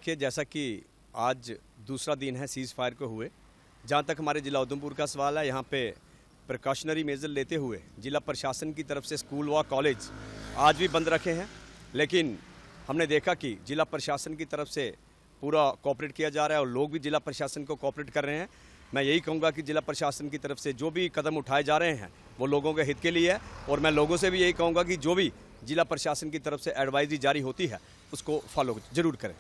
देखिए, जैसा कि आज दूसरा दिन है सीज़ फायर को हुए, जहाँ तक हमारे ज़िला उधमपुर का सवाल है, यहाँ पे प्रिकॉशनरी मेजर लेते हुए जिला प्रशासन की तरफ से स्कूल व कॉलेज आज भी बंद रखे हैं। लेकिन हमने देखा कि जिला प्रशासन की तरफ से पूरा कोऑपरेट किया जा रहा है और लोग भी जिला प्रशासन को कोऑपरेट कर रहे हैं। मैं यही कहूँगा कि जिला प्रशासन की तरफ से जो भी कदम उठाए जा रहे हैं वो लोगों के हित के लिए है, और मैं लोगों से भी यही कहूँगा कि जो भी जिला प्रशासन की तरफ से एडवाइजरी जारी होती है उसको फॉलो जरूर करें।